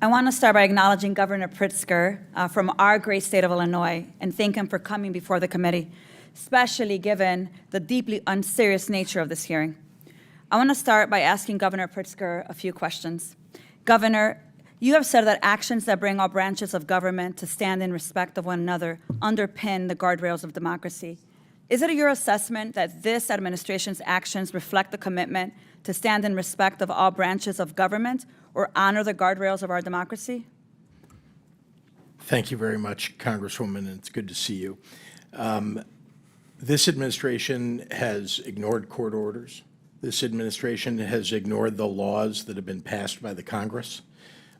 I want to start by acknowledging Governor Pritzker from our great state of Illinois and thank him for coming before the committee, especially given the deeply unserious nature of this hearing. I want to start by asking Governor Pritzker a few questions. Governor, you have said that actions that bring all branches of government to stand in respect of one another underpin the guardrails of democracy. Is it your assessment that this administration's actions reflect the commitment to stand in respect of all branches of government or honor the guardrails of our democracy? Thank you very much, Congresswoman, and it's good to see you. This administration has ignored court orders. This administration has ignored the laws that have been passed by the Congress.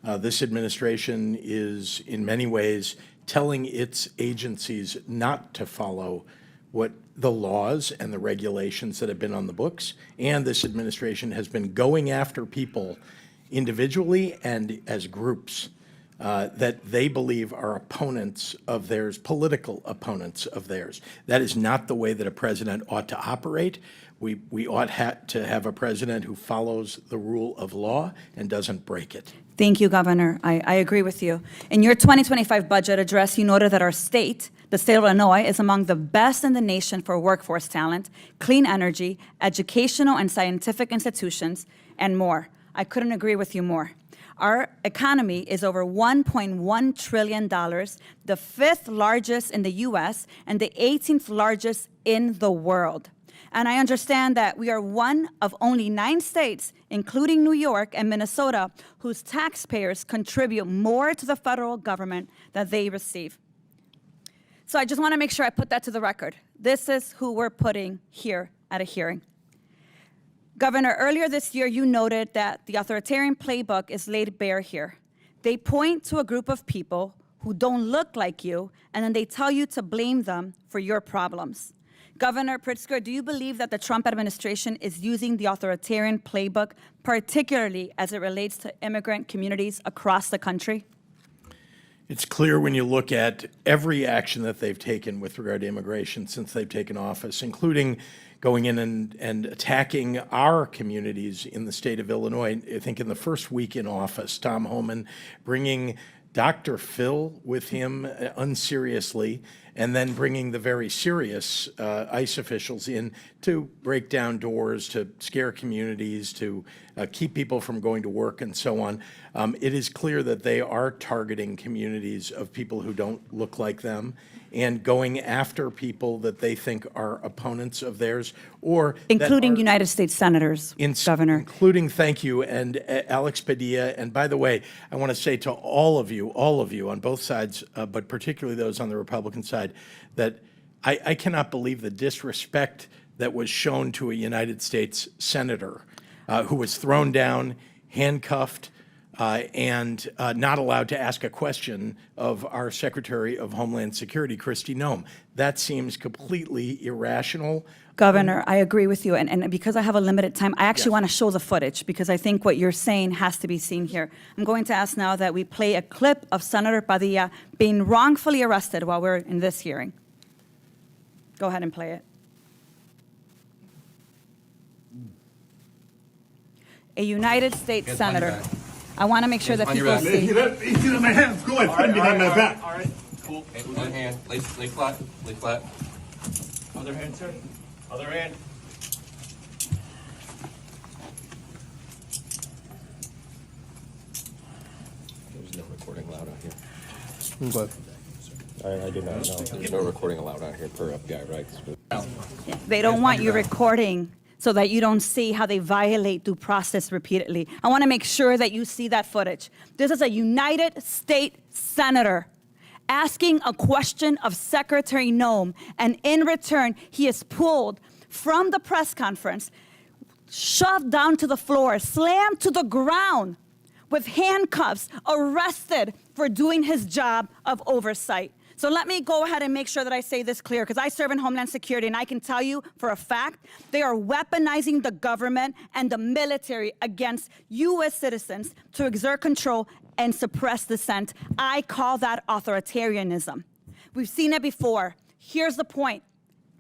This administration is, in many ways, telling its agencies not to follow what the laws and the regulations that have been on the books. And this administration has been going after people individually and as groups that they believe are opponents of theirs, political opponents of theirs. That is not the way that a president ought to operate. We ought to have a president who follows the rule of law and doesn't break it. Thank you, Governor. I agree with you. In your 2025 budget address, you noted that our state, the state of Illinois, is among the best in the nation for workforce talent, clean energy, educational and scientific institutions, and more. I couldn't agree with you more. Our economy is over $1.1 trillion, the fifth largest in the U.S. and the 18th largest in the world. And I understand that we are one of only 9 states, including New York and Minnesota, whose taxpayers contribute more to the federal government than they receive. So I just want to make sure I put that to the record. This is who we're putting here at a hearing. Governor, earlier this year, you noted that the authoritarian playbook is laid bare here. They point to a group of people who don't look like you, and then they tell you to blame them for your problems. Governor Pritzker, do you believe that the Trump administration is using the authoritarian playbook, particularly as it relates to immigrant communities across the country? It's clear when you look at every action that they've taken with regard to immigration since they've taken office, including going in and attacking our communities in the state of Illinois. I think in the first week in office, Tom Homan bringing Dr. Phil with him unseriously, and then bringing the very serious ICE officials in to break down doors, to scare communities, to keep people from going to work and so on. It is clear that they are targeting communities of people who don't look like them and going after people that they think are opponents of theirs, or including United States senators, Governor. Including, thank you, and Alex Padilla. And by the way, I want to say to all of you on both sides, but particularly those on the Republican side, that I cannot believe the disrespect that was shown to a United States senator who was thrown down, handcuffed, and not allowed to ask a question of our Secretary of Homeland Security, Kristi Noem. That seems completely irrational. Governor, I agree with you, and because I have a limited time, I actually want to show the footage because I think what you're saying has to be seen here. I'm going to ask now that we play a clip of Senator Padilla being wrongfully arrested while we're in this hearing. Go ahead and play it. A United States senator. I want to make sure that people see. He's in my hands. Go ahead, put him behind my back. All right, cool. Okay, one hand, lay flat, lay flat. Other hand, sir. Other hand. There's no recording allowed out here. But I did not know. There's no recording allowed out here per FBI rights. They don't want you recording so that you don't see how they violate due process repeatedly. I want to make sure that you see that footage. This is a United States senator asking a question of Secretary Noem, and in return, he is pulled from the press conference, shoved down to the floor, slammed to the ground with handcuffs, arrested for doing his job of oversight. So let me go ahead and make sure that I say this clear, because I serve in Homeland Security, and I can tell you for a fact, they are weaponizing the government and the military against U.S. citizens to exert control and suppress dissent. I call that authoritarianism. We've seen it before. Here's the point.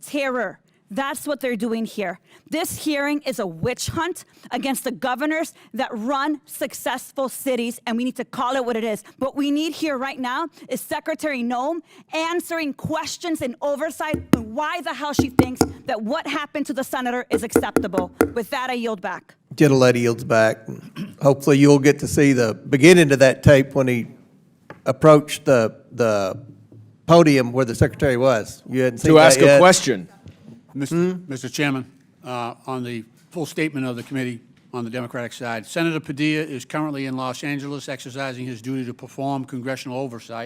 Terror, That's what they're doing here. This hearing is a witch hunt against the governors that run successful cities, and we need to call it what it is. What we need here right now is Secretary Noem answering questions in oversight on why the hell she thinks that what happened to the senator is acceptable. With that, I yield back. Gentlelady yields back. Hopefully you'll get to see the beginning of that tape when he approached the podium where the secretary was. You hadn't seen To that ask yet? a question. Mr. Chairman, on the full statement of the committee on the Democratic side, Senator Padilla is currently in Los Angeles exercising his duty to perform congressional oversight.